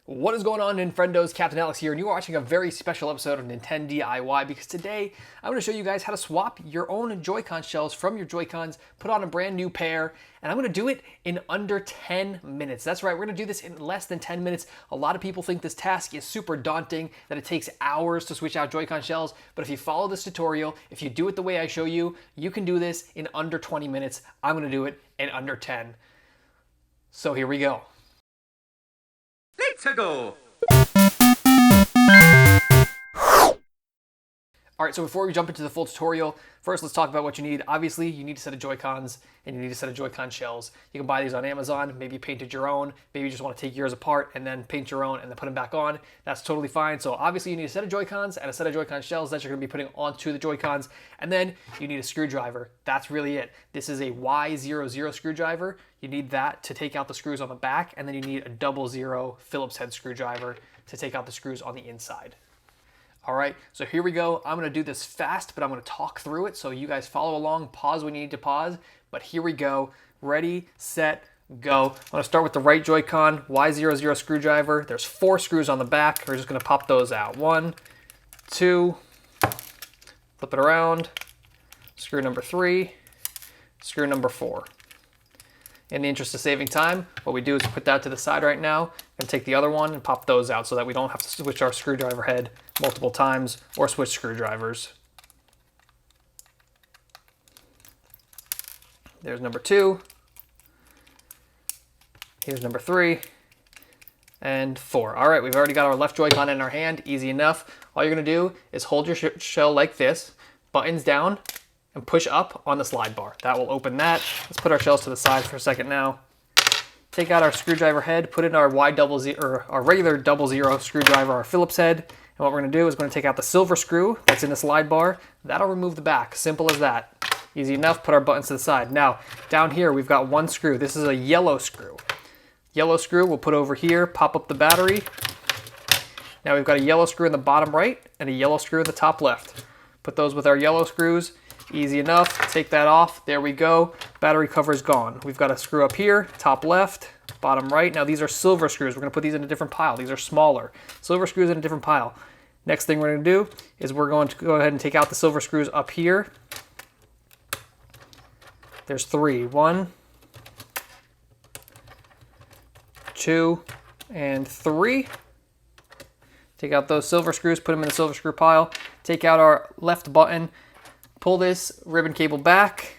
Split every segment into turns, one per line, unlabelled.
What is going on, NintenDOs? Captain Alex here, and you are watching a very special episode of NintenDIY because today I'm going to show you guys how to swap your own Joy-Con shells from your Joy-Cons, put on a brand new pair, and I'm going to do it in under 10 minutes. That's right, we're going to do this in less than 10 minutes. A lot of people think this task is super daunting, that it takes hours to switch out Joy-Con shells, but if you follow this tutorial, if you do it the way I show you, you can do this in under 20 minutes. I'm going to do it in under 10. So here we go.
Let's go!
Alright, so before we jump into the full tutorial, first let's talk about what you need. Obviously, you need a set of Joy-Cons and you need a set of Joy-Con shells. You can buy these on Amazon, maybe you painted your own, maybe you just want to take yours apart and then paint your own and then put them back on. That's totally fine. So obviously you need a set of Joy-Cons and a set of Joy-Con shells that you're going to be putting onto the Joy-Cons, and then you need a screwdriver. That's really it. This is a Y00 screwdriver. You need that to take out the screws on the back, and then you need a 00 Phillips head screwdriver to take out the screws on the inside. All right, so here we go. I'm gonna do this fast, but I'm gonna talk through it so you guys follow along, pause when you need to pause, but here we go. Ready, set, go. I'm gonna start with the right Joy-Con, Y00 screwdriver. There's 4 screws on the back. We're just gonna pop those out. 1, 2, flip it around, screw number 3, screw number 4. In the interest of saving time, what we do is put that to the side right now and take the other one and pop those out so that we don't have to switch our screwdriver head multiple times or switch screwdrivers. There's number 2. Here's number 3 and 4. All right, we've already got our left Joy-Con in our hand, easy enough. All you're gonna do is hold your shell like this, buttons down, and push up on the slide bar. That will open that. Let's put our shells to the side for a second now. Take out our screwdriver head, put in our Y00 or our regular 00 screwdriver, our Phillips head, and what we're gonna do is we're gonna take out the silver screw that's in the slide bar. That'll remove the back, simple as that. Easy enough, put our buttons to the side. Now, down here we've got one screw. This is a yellow screw. Yellow screw we'll put over here, pop up the battery. Now we've got a yellow screw in the bottom right and a yellow screw in the top left. Put those with our yellow screws. Easy enough, take that off, there we go. Battery cover is gone. We've got a screw up here, top left, bottom right. Now these are silver screws. We're gonna put these in a different pile. These are smaller. Silver screws in a different pile. Next thing we're gonna do is we're going to go ahead and take out the silver screws up here. There's 3, 1, 2, and 3. Take out those silver screws, put them in the silver screw pile. Take out our left button, pull this ribbon cable back,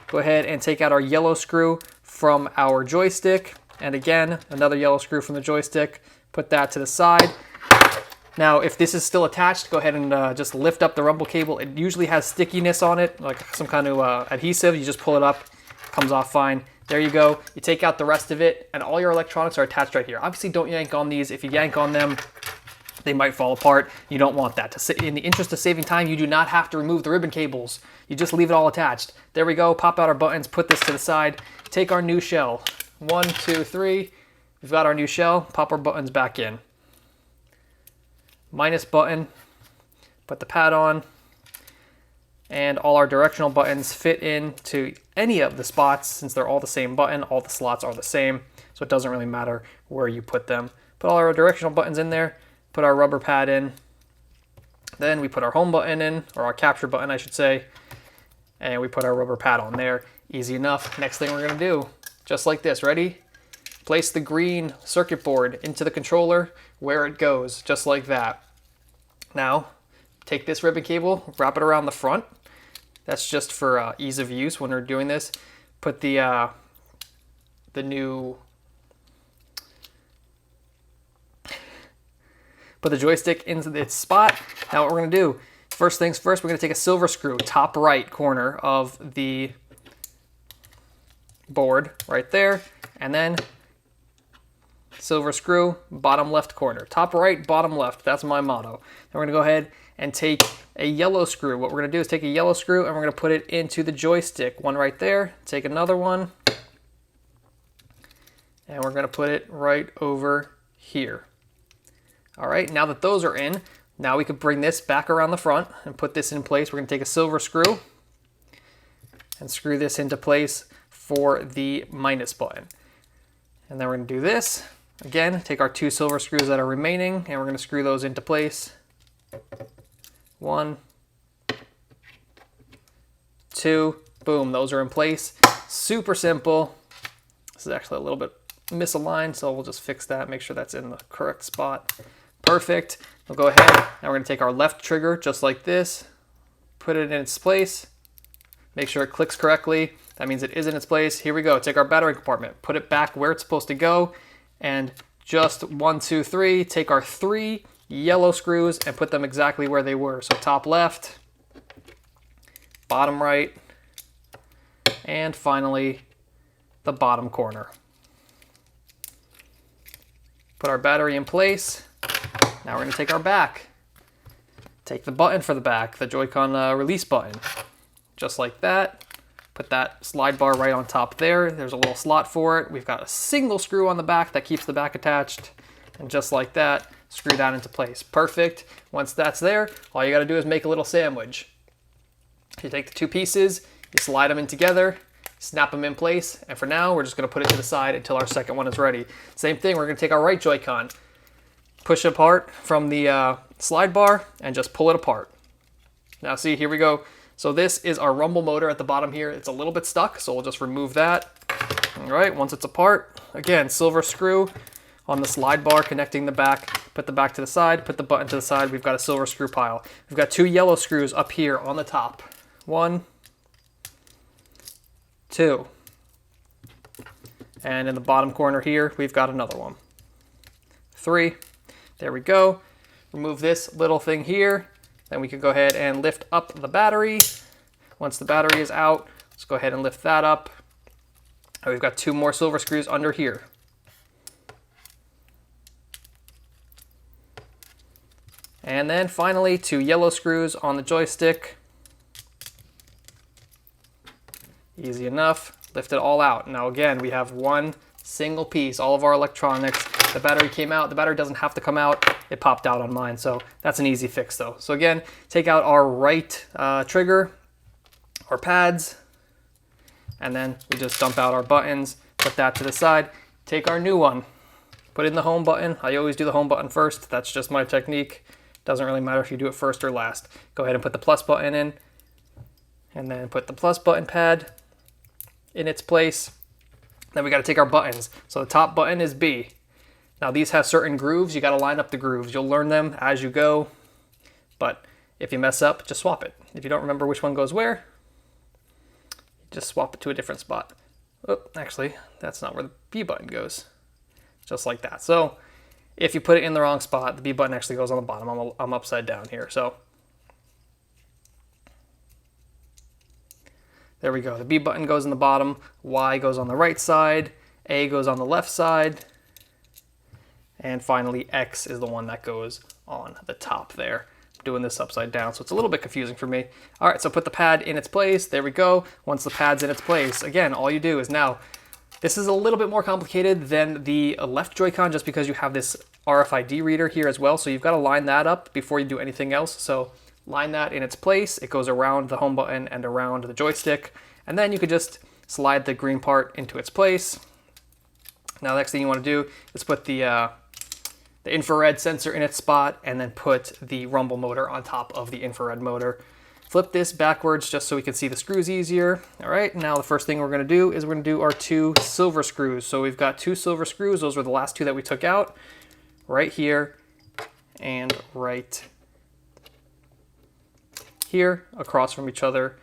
go ahead and take out our yellow screw from our joystick, and again, another yellow screw from the joystick, put that to the side. Now, if this is still attached, go ahead and just lift up the rumble cable. It usually has stickiness on it, like some kind of adhesive. You just pull it up, comes off fine. There you go. You take out the rest of it, and all your electronics are attached right here. Obviously, don't yank on these. If you yank on them, they might fall apart. You don't want that. In the interest of saving time, you do not have to remove the ribbon cables. You just leave it all attached. There we go. Pop out our buttons, put this to the side. Take our new shell. 1, 2, 3. We've got our new shell. Pop our buttons back in. Minus button. Put the pad on. And all our directional buttons fit into any of the spots. Since they're all the same button, all the slots are the same. So it doesn't really matter where you put them. Put all our directional buttons in there. Put our rubber pad in, then we put our home button in, or our capture button I should say, and we put our rubber pad on there. Easy enough. Next thing we're gonna do, just like this, ready? Place the green circuit board into the controller where it goes, just like that. Now, take this ribbon cable, wrap it around the front. That's just for ease of use when we're doing this. Put the new put the joystick into its spot. Now what we're gonna do, first things first, we're gonna take a silver screw, top right corner of the board, right there, and then silver screw, bottom left corner. Top right, bottom left, that's my motto. Then we're gonna go ahead and take a yellow screw. What we're gonna do is take a yellow screw and we're gonna put it into the joystick. One right there, take another one, and we're gonna put it right over here. All right, now that those are in, now we could bring this back around the front and put this in place. We're gonna take a silver screw and screw this into place for the minus button. And then we're gonna do this, Again, take our 2 silver screws that are remaining, and we're going to screw those into place. 1, 2, boom, those are in place. Super simple. This is actually a little bit misaligned, so we'll just fix that, make sure that's in the correct spot. Perfect. We'll go ahead, now we're going to take our left trigger just like this, put it in its place, make sure it clicks correctly. That means it is in its place. Here we go. Take our battery compartment, put it back where it's supposed to go, and just 1, 2, 3, take our 3 yellow screws and put them exactly where they were. So top left, bottom right, and finally the bottom corner. Put our battery in place. Now we're going to take our back. Take the button for the back, the Joy-Con release button. Just like that. Put that slide bar right on top there. There's a little slot for it. We've got a single screw on the back that keeps the back attached. And just like that, screw that into place. Perfect. Once that's there, all you got to do is make a little sandwich. You take the 2 pieces, you slide them in together, snap them in place, and for now, we're just going to put it to the side until our second one is ready. Same thing, we're going to take our right Joy-Con, push it apart from the slide bar, and just pull it apart. Now see, here we go. So this is our rumble motor at the bottom here. It's a little bit stuck, so we'll just remove that. All right, once it's apart, again, silver screw on the slide bar connecting the back, put the back to the side, put the button to the side, we've got a silver screw pile. We've got 2 yellow screws up here on the top. 1, 2. And in the bottom corner here, we've got another one. 3. There we go. Remove this little thing here. Then we can go ahead and lift up the battery. Once the battery is out, let's go ahead and lift that up. And we've got 2 more silver screws under here. And then finally, 2 yellow screws on the joystick. Easy enough. Lift it all out. Now again, we have 1 single piece, all of our electronics. The battery came out. The battery doesn't have to come out. It popped out on mine, so that's an easy fix though. So again, take out our right trigger, our pads, and then we just dump out our buttons, put that to the side. Take our new one, put in the home button. I always do the home button first. That's just my technique. Doesn't really matter if you do it first or last. Go ahead and put the plus button in, and then put the plus button pad in its place. Then we got to take our buttons. So the top button is B. Now these have certain grooves. You got to line up the grooves. You'll learn them as you go, but if you mess up, just swap it. If you don't remember which one goes where, just swap it to a different spot. Oh, actually, that's not where the B button goes. Just like that. So if you put it in the wrong spot, the B button actually goes on the bottom. I'm upside down here. So there we go. The B button goes in the bottom, Y goes on the right side, A goes on the left side, and finally X is the one that goes on the top there. I'm doing this upside down, so it's a little bit confusing for me. All right, so put the pad in its place. There we go. Once the pad's in its place, again, all you do is now, this is a little bit more complicated than the left Joy-Con just because you have this RFID reader here as well, so you've got to line that up before you do anything else. So line that in its place. It goes around the home button and around the joystick, and then you could just slide the green part into its place. Now the next thing you want to do is put the infrared sensor in its spot, and then put the rumble motor on top of the infrared motor. Flip this backwards just so we can see the screws easier. All right, now the first thing we're going to do is we're going to do our 2 silver screws. So we've got 2 silver screws. Those were the last 2 that we took out. Right here and right here, across from each other,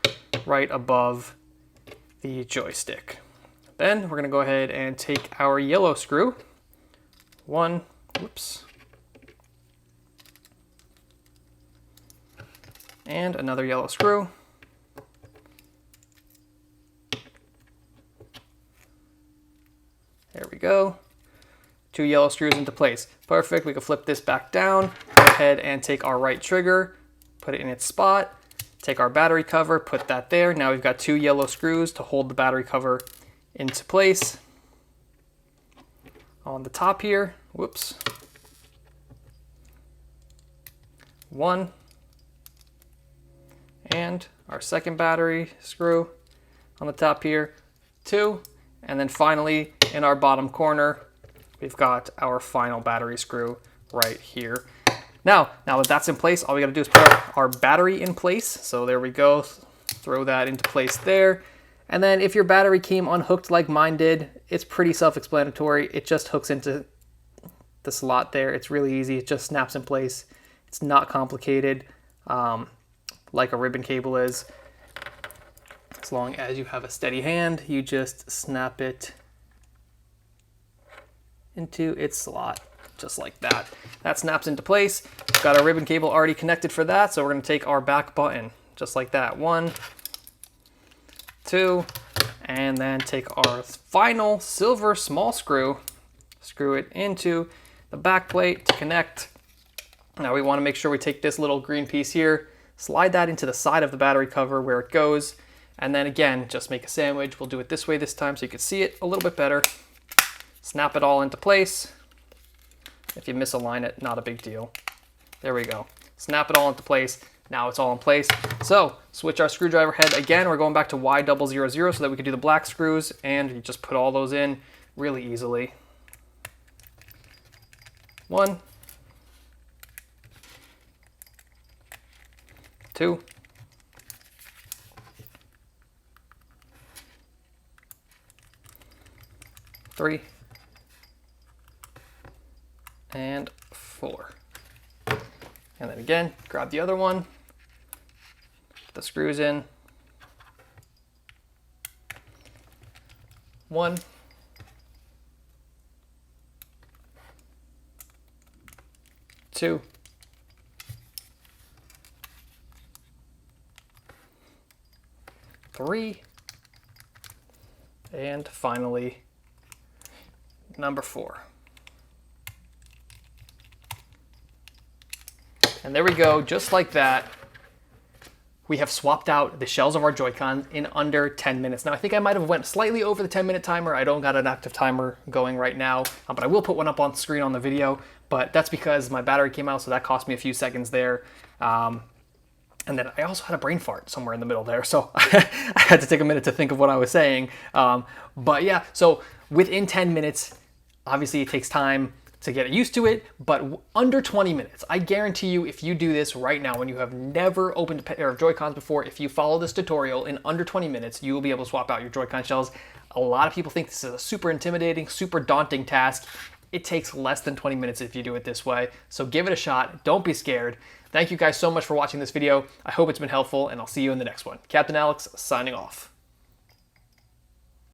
right above the joystick. Then we're going to go ahead and take our yellow screw. 1, whoops. And another yellow screw. There we go. 2 yellow screws into place. Perfect. We can flip this back down. Go ahead and take our right trigger, put it in its spot. Take our battery cover, put that there. Now we've got 2 yellow screws to hold the battery cover into place. On the top here, whoops. 1. And our second battery screw on the top here, 2. And then finally, in our bottom corner, we've got our final battery screw right here. Now that that's in place, all we gotta do is put our battery in place. So there we go, throw that into place there. And then if your battery came unhooked like mine did, it's pretty self-explanatory. It just hooks into the slot there. It's really easy, it just snaps in place. It's not complicated, like a ribbon cable is. As long as you have a steady hand, you just snap it into its slot, just like that. That snaps into place. Got our ribbon cable already connected for that, so we're gonna take our back button, just like that. 1, 2, and then take our final silver small screw, screw it into the back plate to connect. Now we wanna make sure we take this little green piece here, slide that into the side of the battery cover where it goes, and then again, just make a sandwich. We'll do it this way this time so you can see it a little bit better. Snap it all into place. If you misalign it, not a big deal. There we go. Snap it all into place. Now it's all in place. So switch our screwdriver head again. We're going back to Y000 so that we can do the black screws, and you just put all those in really easily. 1, 2, 3, and 4. And then again, grab the other one, put the screws in. 1, 2, 3, and finally number 4. And there we go, just like that. We have swapped out the shells of our Joy-Cons in under 10 minutes. Now I think I might have went slightly over the 10-minute timer. I don't got an active timer going right now, but I will put one up on screen on the video, but that's because my battery came out, so that cost me a few seconds there. And then I also had a brain fart somewhere in the middle there, so I had to take a minute to think of what I was saying. But yeah, so within 10 minutes, obviously it takes time to get used to it, but under 20 minutes. I guarantee you, if you do this right now when you have never opened a pair of Joy-Cons before, if you follow this tutorial in under 20 minutes, you will be able to swap out your Joy-Con shells. A lot of people think this is a super intimidating, super daunting task. It takes less than 20 minutes if you do it this way, so give it a shot. Don't be scared. Thank you guys so much for watching this video. I hope it's been helpful, and I'll see you in the next one. Captain Alex, signing off.